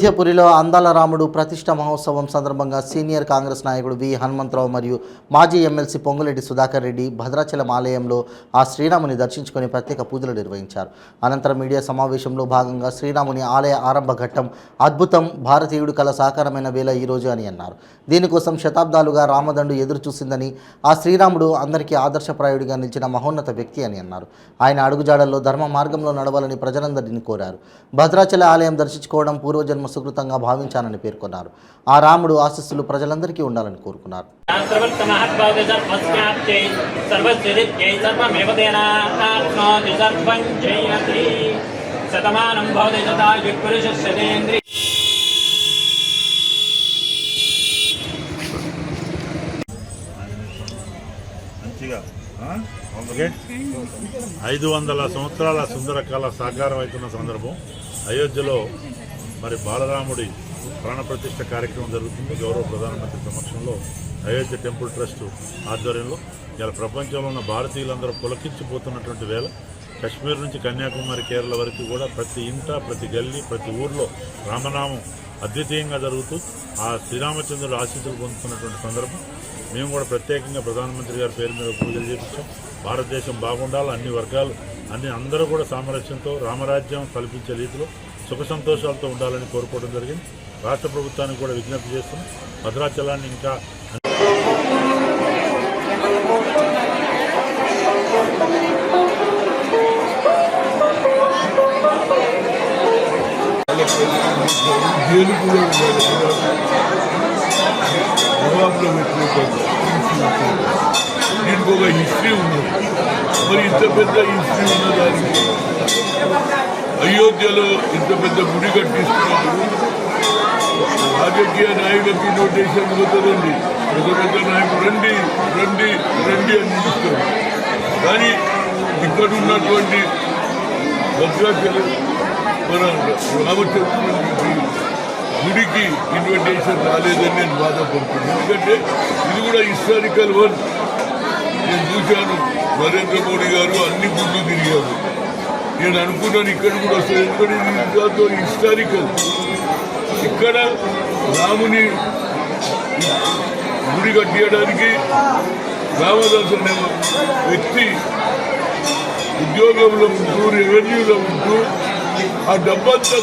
అయోధ్యపురిలో అందాల రాముడు ప్రతిష్ఠ మహోత్సవం సందర్భంగా సీనియర్ కాంగ్రెస్ నాయకుడు వి హనుమంతరావు మరియు మాజీ ఎమ్మెల్సీ పొంగులేటి సుధాకర్ రెడ్డి భద్రాచలం ఆలయంలో ఆ శ్రీరాముని దర్శించుకొని ప్రత్యేక పూజలు నిర్వహించారు. అనంతరం మీడియా సమావేశంలో భాగంగా శ్రీరాముని ఆలయ ఆరంభ ఘట్టం అద్భుతం, భారతీయుడు కల సాకారమైన వేళ ఈరోజు అని అన్నారు. దీనికోసం శతాబ్దాలుగా రామదండు ఎదురు చూసిందని, ఆ శ్రీరాముడు అందరికీ ఆదర్శప్రాయుడిగా నిలిచిన మహోన్నత వ్యక్తి అని అన్నారు. ఆయన అడుగుజాడల్లో ధర్మ మార్గంలో నడవాలని ప్రజలందరినీ కోరారు. భద్రాచల ఆలయం దర్శించుకోవడం పూర్వజన్మ సుకృతంగా భావించానని పేర్కొన్నారు. ఆ రాముడు ఆశీస్సులు ప్రజలందరికీ ఉండాలని కోరుకున్నారు. మంచిగా 500 సంవత్సరాల సుందరకాల సాకారం అవుతున్న సందర్భం అయోధ్యలో మరి బాలరాముడి ప్రాణప్రతిష్ఠ కార్యక్రమం జరుగుతుంది. గౌరవ ప్రధానమంత్రి సమక్షంలో అయోధ్య టెంపుల్ ట్రస్ట్ ఆధ్వర్యంలో ఇలా ప్రపంచంలో ఉన్న భారతీయులందరూ పులకించిపోతున్నటువంటి వేళ కశ్మీర్ నుంచి కన్యాకుమారి, కేరళ వరకు కూడా ప్రతి ఇంట, ప్రతి గల్లీ, ప్రతి ఊర్లో రామనామం అద్వితీయంగా జరుగుతూ ఆ శ్రీరామచంద్రుడు ఆశీస్సులు పొందుతున్నటువంటి సందర్భం మేము కూడా ప్రత్యేకంగా ప్రధానమంత్రి గారి పేరు మీద పూజలు చేపించాం. భారతదేశం బాగుండాలి, అన్ని వర్గాలు అందరూ కూడా సామరస్యంతో రామరాజ్యం కల్పించే రీతిలో సుఖ సంతోషాలతో ఉండాలని కోరుకోవడం జరిగింది. రాష్ట్ర ప్రభుత్వానికి కూడా విజ్ఞప్తి చేస్తున్నాం. భద్రాచలాన్ని ఇంకా దీనికి ఒక హిస్టరీ ఉన్నది. మరి ఇంత పెద్ద హిస్టరీ ఉన్నదానికి అయోధ్యలో ఇంత పెద్ద గుడి కట్టిస్తున్నప్పుడు రాజకీయ నాయకులకి నోటేషన్ పోతుందండి. పెద్ద పెద్ద నాయకులు రండి రండి రండి అని పిలుస్తారు. కానీ ఇక్కడ ఉన్నటువంటి భద్రాచలం మన రామచంద్రుడికి గుడికి ఇన్విటేషన్ రాలేదని నేను బాధపడుతున్నాను. ఎందుకంటే ఇది కూడా హిస్టారికల్ వన్. నేను చూశాను, నరేంద్ర మోడీ గారు అన్ని గుళ్ళు తిరిగారు. నేను అనుకున్నాను ఇక్కడ కూడా వస్తుంది. ఎందుకంటే ఇది హిస్టారికల్. ఇక్కడ రాముని గుడి కట్టియడానికి రామదాస్ అనే వ్యక్తి ఉద్యోగంలో ఉంటూ, రెవెన్యూలో ఉంటూ ఆ డబ్బంతా